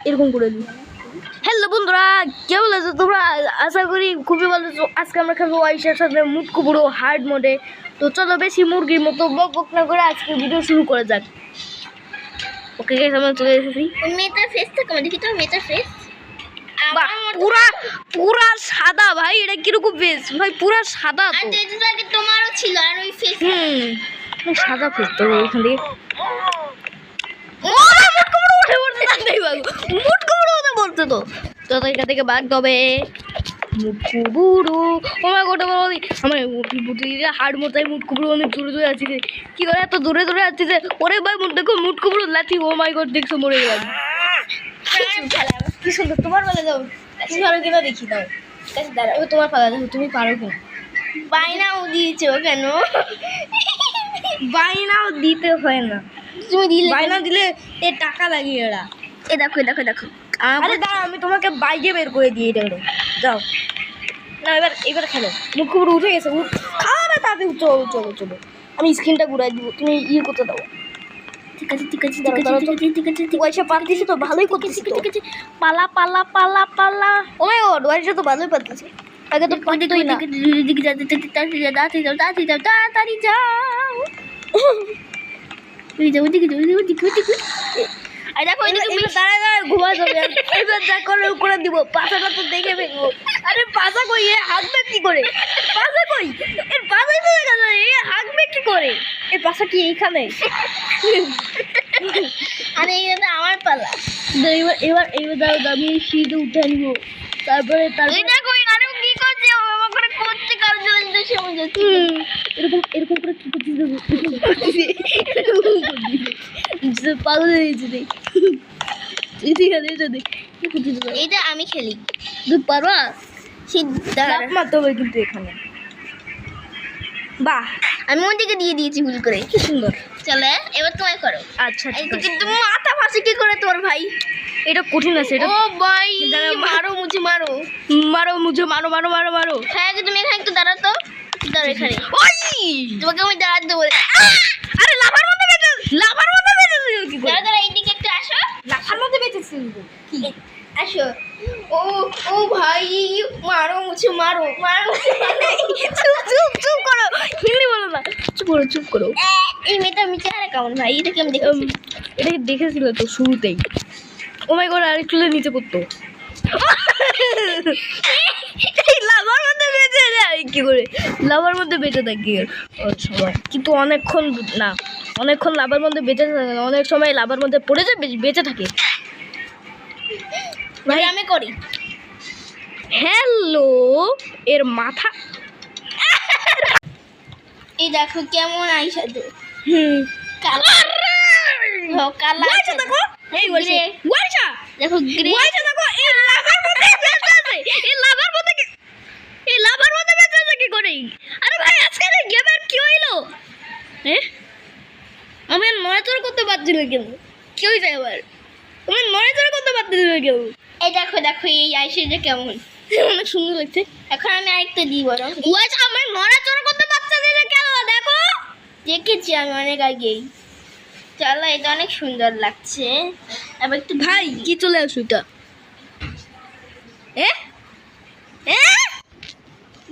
এরকম করে দিই। হ্যালো বন্ধুরা, কেমন আছো তোমরা? আশা করি খুবই ভালো আছো। আজকে আমরা খেলবো আইসার সাথে মুটকু পুরো হার্ড মোডে। তো চলো বেশি মুরগির মতো বক বক না করে আজকে ভিডিও শুরু করে যাক। ওকে গাইস, আমরা চলে এসেছি। মেয়েটার ফেস থেকে দেখি তো মেয়েটার ফেস পুরা পুরা সাদা ভাই, এটা কিরকম ফেস ভাই? পুরা সাদা আর তো। যেটা আগে তোমারও ছিল আর ওই ফেস সাদা ফেস তো এখান থেকে বলতে তো এখান থেকে বাঘ তবে মুটকু বুড়ো আমার গোটা বলো আমার হাড় মোটাই মুটকু বুড়ো অনেক দূরে দূরে আছি। কি করে এত দূরে দূরে আছি যে ওরে ভাই দেখো মুটকু বুড়ো লাঠি। ও মাই গড, দেখছো মরে গেলাম। কি সুন্দর তোমার বেলা যাও, তুমি পারো কিনা দেখি দাও। ঠিক আছে দাঁড়াও, তোমার পালা দেখো তুমি পারো কিনা। বাইনাও দিয়েছো কেন? বাইনাও দিতে হয় না, তুমি দিলে বাইনা দিলে এ টাকা লাগে এরা। এ দেখো দেখো দেখো আরে দাঁড়া, আমি তোমাকে বাইকে বের করে দিই। এটা যাও না, এবার খেলো। মুখ খুব উঠে গেছে, খাওয়াবে তাতে। চলো চলো চলো, আমি স্ক্রিনটা ঘুরাই দিব, তুমি ইয়ে করতে দাও। ঠিক আছে ঠিক আছে ঠিক আছে ঠিক আছে ঠিক ওয়াইশা পারতেছি তো, ভালোই করতেছি তো। আছে পালা পালা পালা পালা ও মাই গড, ওয়াইশা তো ভালোই পারতেছি। আগে তো পারতোই না। দিকে যাও তাড়াতাড়ি যাও তাড়াতাড়ি যাও ওই যাও ওদিকে যাও ওদিকে ওদিকে। আর দেখো এবার দাঁড়ায় দাঁড়ায় ঘুমা যাবে। এবার যা করে করে দিব, পাছাটা তো দেখে ফেলবো। আরে পাছা কই, এ হাঁকবে কি করে? পাছা কই, এর পাছাই তো দেখা যায়। এ হাঁকবে কি করে? এর পাছা কি এইখানে? আরে এটা আমার পালা। এবার এবার এবার দাও, আমি সিঁড়িতে উঠে নিব। তারপরে এই দেখো আরে কি করছে ও আমার করে করতে কার জন্য সময় যাচ্ছে। এরকম এরকম করে কি করছিস? পাগল হয়ে গেছে দেখ। এইটা আমি খেলি। তুই পারবা? সিদ্ধা মারতে হবে কিন্তু এখানে। বাহ, আমি ওদিকে দিয়ে দিয়েছি ভুল করে। কি সুন্দর। চলে এবার তোমায় করো। আচ্ছা ঠিক আছে। কিন্তু মাথা ফাঁসি কি করে তোর ভাই? এটা কঠিন আছে। এটা ও ভাই দাঁড়া, মারো মুঝে মারো মারো মুঝে মারো মারো মারো মারো। হ্যাঁ তুমি এখানে একটু দাঁড়াও তো। দাঁড়াও এখানে। ওই তোমাকে আমি দাঁড়াতে দেবো। আরে লাভার মধ্যে বেঁচে, লাভার মধ্যে বেঁচে কি করে? দাঁড়া দাঁড়া এইদিকে একটু আসো। লাভার মধ্যে বেঁচেছি কি? আসো। ও ও ভাই মারো মুঝে মারো মারো। চুপ চুপ চুপ করো, হিন্দি বলো না। চুপ করো চুপ করো। এই মেয়েটা আমি চেহারা কেমন ভাই? এটাকে আমি দেখেছি। এটাকে দেখেছিল তো শুরুতেই। ও মাই গড, আরেকটু নিচে পড়তো। এই লাভার মধ্যে বেঁচে যায় কি করে? লাভার মধ্যে বেঁচে থাকি সবাই, কিন্তু অনেকক্ষণ না। অনেকক্ষণ লাভার মধ্যে বেঁচে থাকে না, অনেক সময় লাভার মধ্যে পড়ে যায় বেঁচে থাকে। ভাই আমি করি। হ্যালো, এর মাথা। এই দেখো কেমন আইসাদো। কালা কালা ওয়াইশা দেখো, এই ওয়াইশা দেখো গ্রে। ওয়াইশা দেখো, এই লাভার মধ্যে বেঁচে আছে। এই লাভার মধ্যে এই লাভার মধ্যে বেঁচে আছে কি করে? আরে ভাই আজকে এই গেমের কি হইলো? আমি নড়াচড়া করতে পারছি না কেন? কি হয়েছে আবার? আমি নড়াচড়া করতে পারছি না কেন? এই দেখো দেখো এই আইসাদো কেমন অনেক সুন্দর লাগছে। এখন আমি আরেকটা দিই বরং। ওয়াইশা আমার নড়াচড়া করতে পারছে না কেন? দেখো, দেখেছি আমি অনেক আগেই। চলো এটা অনেক সুন্দর লাগছে। এবার একটু ভাই কি চলে আসো এটা?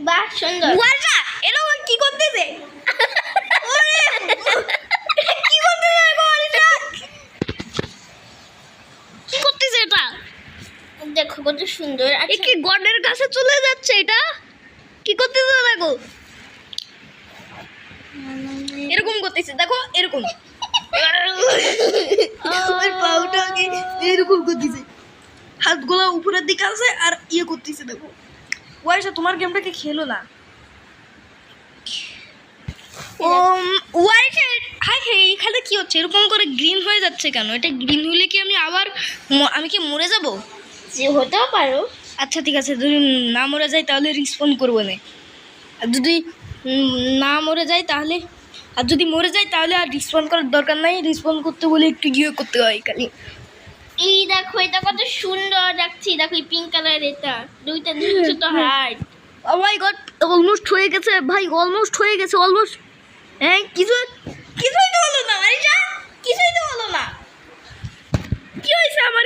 বাহ সুন্দর। ওয়াইশা এলো কি করতেছে? কি করতেছে গো ওয়াইশা? কি করতেছে এটা? দেখো কত সুন্দর। এ কি গডের কাছে চলে যাচ্ছে এটা? কি করতেছে দেখো, এরকম করতেছে দেখো, এরকম। ওই পাউটাকে এরকম করতেছে, হাতগুলো উপরের দিকে আছে আর ইয়ে করতেছে দেখো। ওয়াইশা তোমার গেমটাকে খেলো না। ওয়াইশা হাই হাই, এখানে কি হচ্ছে? এরকম করে গ্রিন হয়ে যাচ্ছে কেন? এটা গ্রিন হলে কি আমি আবার আমি কি মরে যাব? যে হতেও পারো। আচ্ছা ঠিক আছে, যদি না মরে যাই তাহলে রিসপন্ড করবো না। আর যদি না মরে যাই তাহলে, আর যদি মরে যাই তাহলে আর রিসপন্ড করার দরকার নাই। রিসপন্ড করতে বলে একটু ইয়ে করতে হয় খালি। এই দেখো এটা কত সুন্দর লাগছে। দেখো এই পিঙ্ক কালার, এটা দুইটা ছোট হার্ট। ও মাই গড, অলমোস্ট হয়ে গেছে ভাই, অলমোস্ট হয়ে গেছে, অলমোস্ট। হ্যাঁ কিছুই তো হলো না আরিশা, কিছুই তো হলো না। কি হয়েছে আমার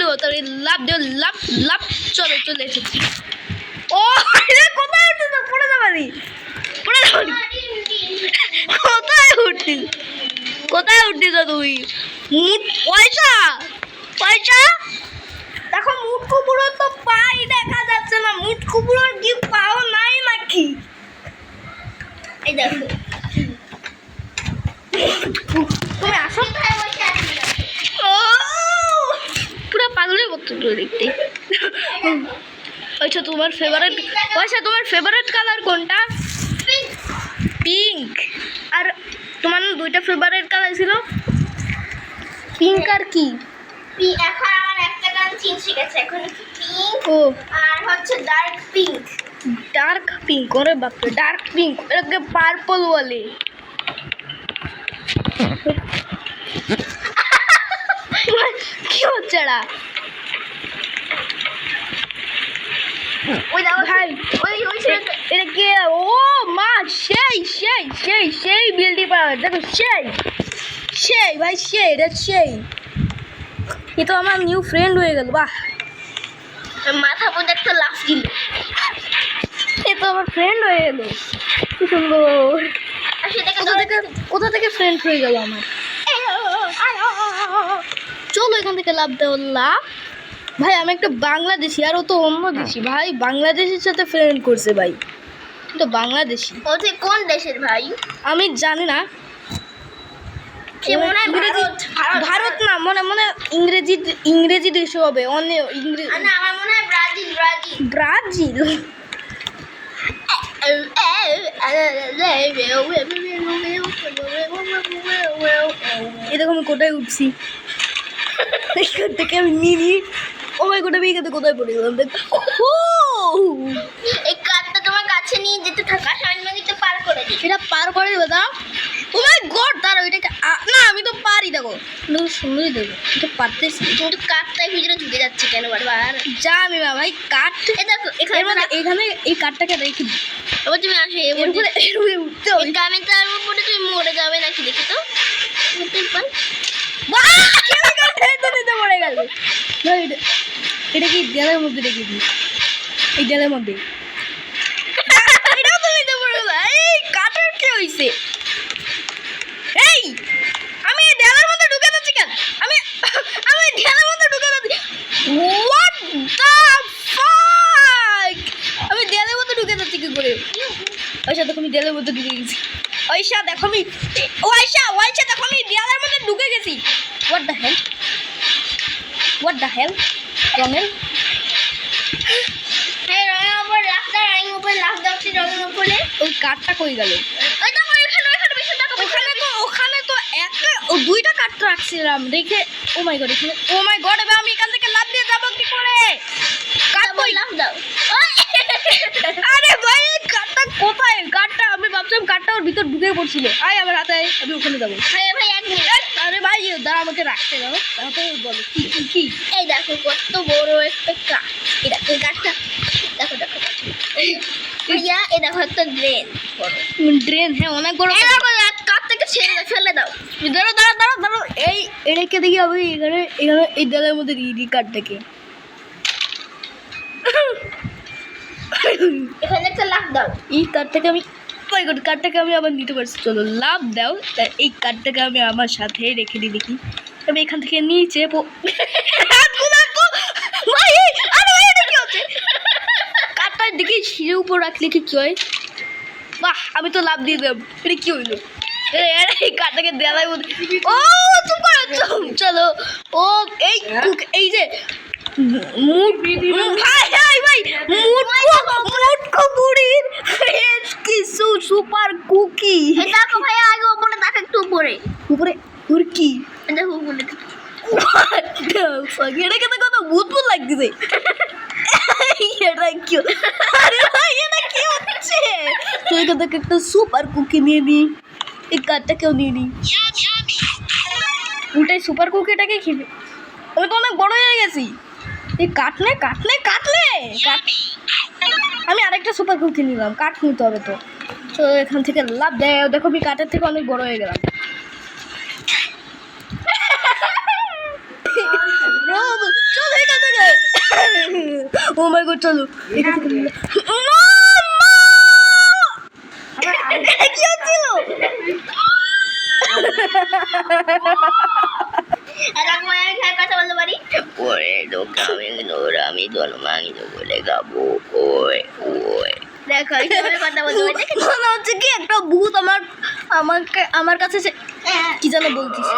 দেবো তাহলে লাভ দেবো লাভ লাভ চলো চলে এসেছি ও এটা কোথায় উঠছিস পড়ে যাবানি পড়ে যাবানি কোথায় উঠছিস তুমি মুট পয়সা পয়সা দেখো মুট কুকুরের তো পাই দেখা যাচ্ছে না মুট কুকুরের কি পাও নাই নাকি এই দেখো তুমি আসো ও পুরো পাগলের মতো তো দেখতে আচ্ছা তোমার ফেভারিট কালার কোনটা পিঙ্ক আর তোমার দুইটা ফেভারিট কালার ছিল পিঙ্ক আর কি এখন আমার একটা গান চিন শিখেছে এখন পিঙ্ক ও আর হচ্ছে ডার্ক পিঙ্ক ডার্ক পিঙ্ক ওরে বাপরে ডার্ক পিঙ্ক এটাকে পার্পল বলে কি হচ্ছে এটা ওই দেখো ভাই ওই ওই ছেলেটা এটা কি ও মা সেই বিল্ডিং পাওয়ার দেখো সেই ভাই এটা সেই এ তো আমার নিউ ফ্রেন্ড হয়ে গেল বাহ মাথা মধ্যে একটা লাফ দিল এ তো আমার ফ্রেন্ড হয়ে গেল কি সুন্দর আর সেটাকে কোথা থেকে ফ্রেন্ড হয়ে গেল আমার চলো এখান থেকে লাভ দেবো লাভ ভাই আমি একটা বাংলাদেশি আর ও তো অন্য দেশি ভাই বাংলাদেশের সাথে ফ্রেন্ড করছে ভাই তো বাংলাদেশি ও তুই কোন দেশের ভাই আমি জানি না সে মনে হয় ভারত না মনে ইংরেজি দেশে হবে অন্য ইংরেজি না আমার মনে হয় ব্রাজিল ব্রাজিল এই দেখো আমি কোথায় উঠছি এখান থেকে আমি নিয়ে ও মাই গড আমি এখান থেকে কোথায় পড়ে গেলাম এই কার্ডটা তোমার কাছে নিয়ে যেতে থাকা সামনে কিন্তু পার করে দিই এটা পার করে দেবো দাও ও মাই গড দাঁড়াও এটাকে না আমি তো পারি দেখো সুন্দরই দেবো তো পারতেছি কিন্তু কার্ডটাই ভিতরে ঢুকে যাচ্ছে কেন বারবার জানি না ভাই কাঠ এই দেখো এখানে এই কাঠটাকে রেখে দিই এবার তুমি আসো এর উপরে উঠতে হবে কামেন্টার উপরে তুমি মরে যাবে নাকি দেখি তো উঠতেই পার পড়ে গেল এটা কি দেয়ালের মধ্যে রেখে দিই এই দেয়ালের মধ্যে এটাও তো নিতে পারবো না এই কাঠের কি হয়েছে এই আমি এই দেয়ালের মধ্যে ঢুকে যাচ্ছি কেন আমি দেয়ালের মধ্যে ঢুকে যাচ্ছি হোয়াট দ্য ফাক আমি দেয়ালের মধ্যে ঢুকে যাচ্ছি কি করে ওইসা দেখো আমি দেয়ালের মধ্যে ঢুকে গেছি ওইসা দেখো আমি দেখো আমি দেয়ালের মধ্যে ঢুকে গেছি হোয়াট দ্য হেল রঙের এই রঙের উপর লাফ দাচ্ছি রঙের উপরে ওই কাঠটা কই গেল ওই দেখো এখানে বেশি দেখো ওখানে তো একটা দুইটা কাঠ রাখছিলাম দেখে ও মাই গড এবার আমি এখান থেকে লাফ দিয়ে যাবো কি করে কাঠ কই লাফ দাও আরে ভাই কাঠটা কোথায় কাঠটা আমি ভাবছিলাম কাঠটা ওর ভিতর ঢুকে পড়ছিল আয় আমার হাতে আমি ওখানে যাবো ভাই এক মিনিট আরে ভাই দাঁড়া আমাকে রাখতে দাও তারপরে বলো কি এই দেখো কত বড় একটা কাঠ এই দেখো এই কাঠটা দেখো ভাইয়া এই দেখো একটা ড্রেন ড্রেন হ্যাঁ অনেক বড় এই দেখো কাঠ থেকে ফেলে দাও দাঁড়াও এই এটাকে দেখি আমি এখানে এই দেয়ালের মধ্যে দিই কাঠটাকে এখানে একটা লাফ দাও এই কাঠটাকে আমি কাঠটাকে আমি আবার নিতে পারছি চলো লাভ দাও এই কাঠটাকে আমি আমার সাথে রেখে দিই দেখি আমি এখান থেকে নিচে কাঠটার দিকে সিঁড়ির উপর রাখলে কি হয় বাহ আমি তো লাভ দিয়ে দেব এটা কি হইলো এই কাঠটাকে দেওয়ার মধ্যে ও চুপ করো চলো ও এই যে কিছু সুপার কুকি দেখো ভাইয়া আগে উপরে দেখো একটু উপরে ওর কি দেখো উপরে এটাকে তো কত ভূত লাগতেছে এটা কি আরে ভাই এটা কি হচ্ছে তুই এখান থেকে একটা সুপার কুকি নিয়ে নি এই কাঠটাকেও নিয়ে নি উল্টাই সুপার কুকিটাকে খেবে আমি তো অনেক বড় হয়ে গেছি এই কাটলে আমি আরেকটা সুপার কুকি নিলাম কাঠ নিতে হবে তো এখান থেকে লাভ দেয় দেখো আমি কাঠের থেকে অনেক বড় হয়ে গেলাম চলে ও মাই গড চলো কি হচ্ছিল কথা বলতে পারি ওরে আমি মাংস বলে খাবো ওই ওই দেখো কথা বলতে পারি মনে হচ্ছে কি একটা ভূত আমার কাছে কি যেন বলছিস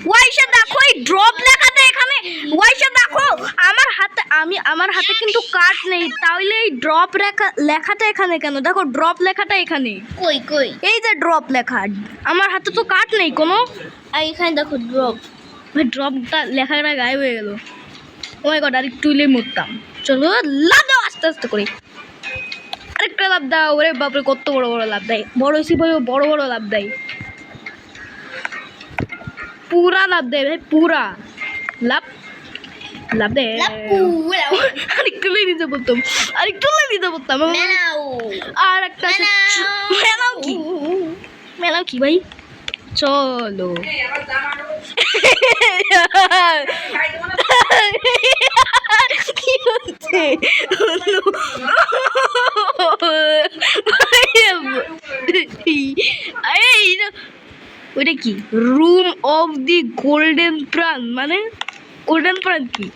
ওয়াইশা দেখো এই ড্রপ লেখাতে এখানে ওয়াইশা দেখো আমার হাতে কিন্তু কার্ড নেই তাহলে এই ড্রপ লেখাটা এখানে কেন দেখো ড্রপ লেখাটা এখানে কই কই এই যে ড্রপ লেখা আমার হাতে তো কার্ড নেই কোনো আর এখানে দেখো ড্রপ ভাই ড্রপটা লেখাটা গায়েব হয়ে গেল ও মাই গড আর একটু হইলেই মরতাম চলো লাভ দাও আস্তে আস্তে করে আরেকটা লাভ দাও ওরে বাপরে কত বড় বড় লাভ দেয় বড় হয়েছি ভাই বড় বড় লাভ দেয় पूरा लाभ दे भाई पूरा लाभ लाभ दे আরেকটু নিতে বলতাম আর একটা মেলাও কি ভাই চলো কি হচ্ছে ওটা কি রুম অফ দি গোল্ডেন প্রাণ মানে গোল্ডেন প্রাণ কি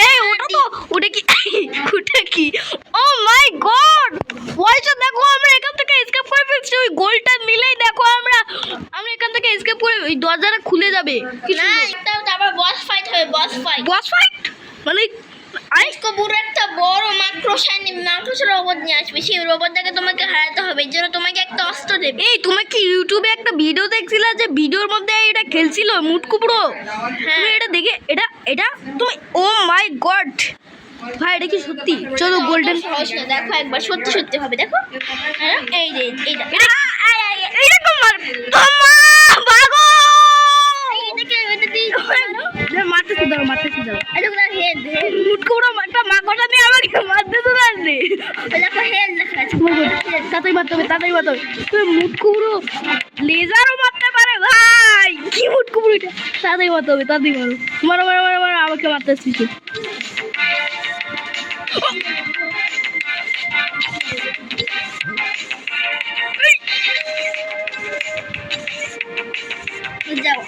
এই ওটা কি ও মাই গড ওয়াইশা দেখো আমরা এখান থেকে এসকেপ করে ফেলছি ওই গোলটা নিলেই দেখো আমরা এখান থেকে এসকেপ করে ওই দরজাটা খুলে যাবে না এটা তারপর বস ফাইট হবে বস ফাইট মানে আজকে পুরো একটা বড় মাক্রোস রোবট নিয়ে আসবে সেই রোবটটাকে তোমাকে হারাতে হবে এর জন্য তোমাকে একটা অস্ত্র দেবে এই তুমি কি ইউটিউবে একটা ভিডিও দেখছিলা যে ভিডিওর মধ্যে এটা খেলছিল মুটকুপুরো তুমি এটা দেখে এটা তুমি ও মাই গড ভাই এটা কি সত্যি চলো গোল্ডেন সহজ না দেখো একবার সত্যি হবে দেখো হ্যাঁ এই যে এইটা এইরকম মার ভাগো এটা দিয়ে মারতে দাও এটা কোন হেড মুটকুপুরো একটা মাকড়টা নিয়ে আমাকে মারতে তো পারবে দেখো হেড লেখা আছে তাতেই মারতে হবে তুমি মুটকুপুরো লেজারও মারতে পারে ভাই কি মুটকুপুরো এটা তাতেই মারতে হবে মারো আমাকে মারতে আসছিস যাও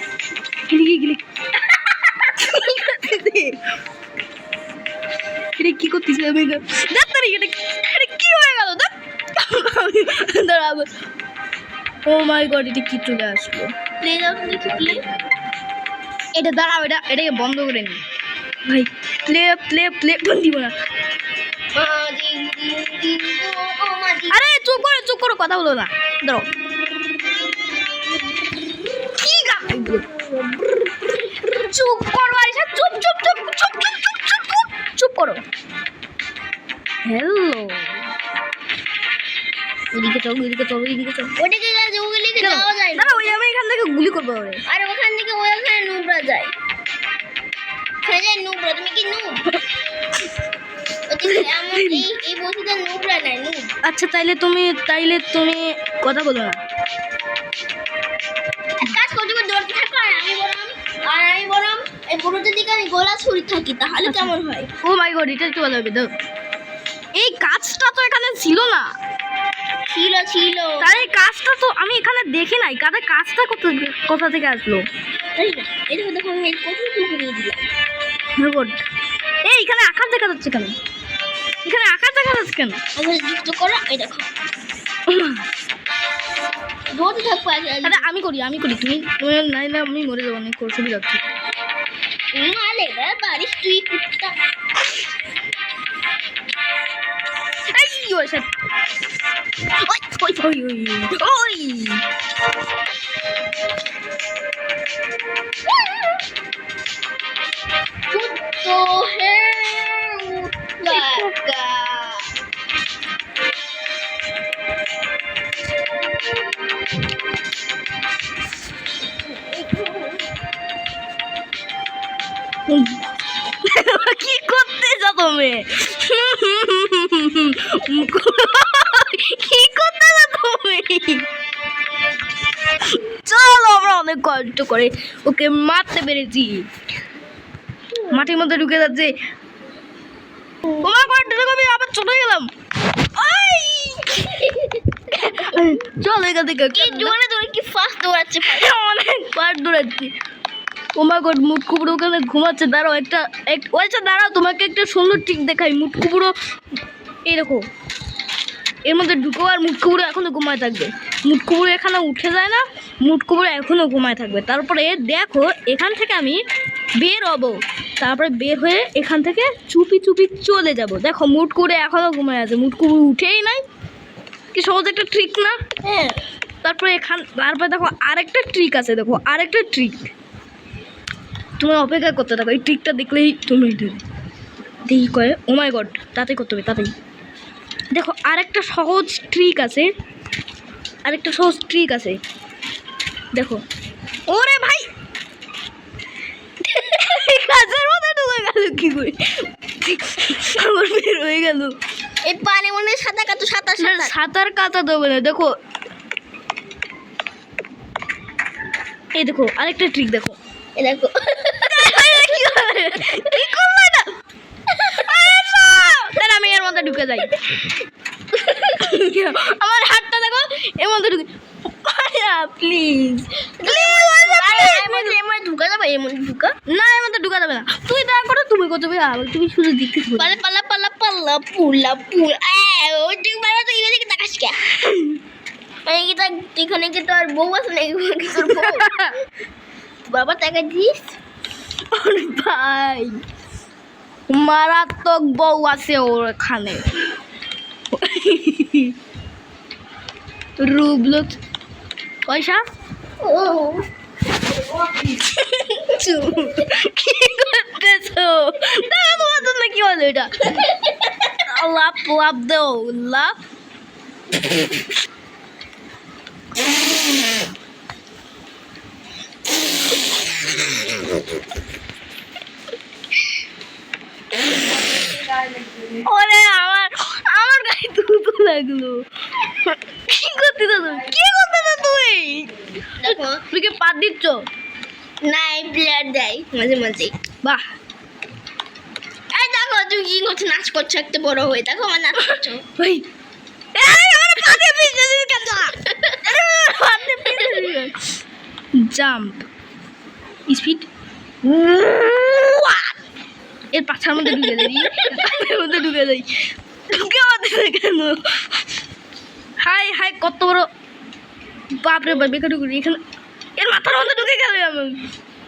গিলি এটা কি করতেছি আমি এটা কি হয়ে গেল দাঁড়াবো ও মাই গড এটা কি চলে আসলো প্লে দাও দেখি এটা দাঁড়াও এটাকে বন্ধ করে নি ভাই প্লে দিব না আরে চুপ করো কথা বলো না দাঁড়াও কি চুপ করো আরিশা চুপ করো হ্যালো ওদিকে চলো ওটাকে গেছে ওগুলিকে যাওয়া যায় না ওই আমি এখান থেকে গুলি করবো আর ওখান থেকে ওখানে নুবরা যায় নুবরা তুমি কি নুব এই বস্তুটা নুবরা নাই নুব আচ্ছা তাইলে তুমি কথা বলো না কাজ করতে দৌড়তে থাকো আর আমি বরং এই বুড়োটার দিকে আমি গোলা ছুরি থাকি তাহলে কেমন হয় ও মাই গড এটা কি বলা হবে তো এই কাজটা তো এখানে ছিল না ছিল তার এই কাজটা তো আমি এখানে দেখি নাই কাদের কাজটা কোথা থেকে আসলো এই দেখো আমি কত কিছু নিয়ে দিলাম এই এখানে আকাশ দেখা যাচ্ছে কেন আচ্ছা যুক্ত করো এই দেখো দৌড়তে থাকবো আরে আমি করি তুমি নাই না আমি মরে যাবো অনেক সুবিধা যাচ্ছে মালে বাড়িস তুই কুত্তা ওই কুত্তো হে লাগা কি করতে যাও তুমি চলো আমরা অনেক কষ্ট করে ওকে মারতে পেরেছি মাটির মধ্যে ঢুকে যাচ্ছে। ও মা গড, দেখো আমি আবার চলে গেলাম। আই! চল এখান থেকে। কি জোরে জোরে কি ফাস্ট দৌড়াচ্ছে ভাই। অনেকবার দৌড়াচ্ছি। ও মা গড, মুটকুবুড়ো ওখানে ঘুমাচ্ছে। দাঁড়াও আচ্ছা দাঁড়াও, তোমাকে একটা সুন্দর ট্রিক দেখাই। মুটকুবুড়ো এই দেখো, এর মধ্যে ঢুকো আর মুটকুবুড়ো এখনো ঘুমায় থাকবে। মুটকুবুড়ো এখানে উঠে যায় না, মুটকুবুড়ো এখনো ঘুমায় থাকবে। তারপরে দেখো এখান থেকে আমি বের হব, তারপরে বের হয়ে এখান থেকে চুপি চুপি চলে যাব। দেখো মুটকুবুড়ো এখনো ঘুমায় আছে, মুটকুবুড়ো উঠেই নাই। কি সহজ একটা ট্রিক না? হ্যাঁ তারপরে দেখো আরেকটা ট্রিক আছে, দেখো আরেকটা ট্রিক। তুমি অপেক্ষা করতে থাকো, এই ট্রিকটা দেখলেই তুমি দেখি করে। ও মাই গড, তাতে করতে হবে তাতেই। দেখো আরেকটা সহজ ট্রিক আছে, দেখো। ওরে ভাই, গাছের মধ্যে ঢুকে গেল কি করে? আমার বের হয়ে গেল। এই পানি মনে হয় সাঁতার কাটো, সাঁতার কাটা দেবে না। দেখো এই দেখো আরেকটা ট্রিক, দেখো এই দেখো কি করবো এটা? দাঁড়া, আমি এর মধ্যে ঢুকে যাই। আমার হাতটা দেখো এর মধ্যে ঢুকে। প্লিজ ঢুকা যাবে, এমন ঢুকা না, এর মধ্যে ঢুকা যাবে না। তুই দয়া করো, তুমি করতে হবে, তুমি শুধু দেখতে থাকো। পালা পালা পালা পালা পুলা পুল ওই তুই মারা তো এদিকে তাকাস কে? মানে কি তার এখানে কি তোর বউ আছে নাকি? কি তোর বউ বাবা তাকে দিস? আরে ভাই, মারাত্মক বউ আছে ওখানে। রুবলো পয়সা ও কি করতেছো? দাঁড়া, তোমার জন্য কি হলো এটা? লাভ লাভ দেও লাভ। ওরে আমার আমার গায়ে দুধ লাগলো। কি করতেছ তুমি? দেখো তুই কি পাত দিচ্ছ? না এই প্লেয়ার দেয় মাঝে মাঝে। বাহ, এই দেখো তুমি কি করছো, নাচ করছো একটা বড় হয়ে। দেখো আমার নাচ করছো। ভাই জাম্প স্পিড, এর পাছার মধ্যে ঢুকে যাই, ঢুকে কেন? হাই হাই, কত বড় বাপরে বাপ, বেকার ঢুকে এখানে, এর মাথার মধ্যে ঢুকে গেল এমন।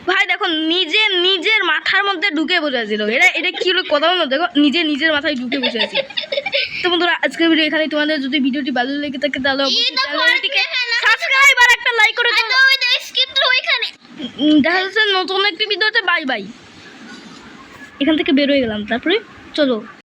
ভাই দেখো নিজের মাথার মধ্যে ঢুকে বসে আছিল। এটা কি হলো কথা বলো, দেখো নিজের মাথায় ঢুকে বসে আছে। তো বন্ধুরা আজকের ভিডিও এখানে। তোমাদের যদি ভিডিওটি ভালো লেগে থাকে তাহলে চ্যানেলটিকে সাবস্ক্রাইব আর একটা লাইক করে দাও। দেখা যাচ্ছে নতুন একটি ভিডিওতে। Bye bye. এখান থেকে বের হয়ে গেলাম, তারপরে চলো।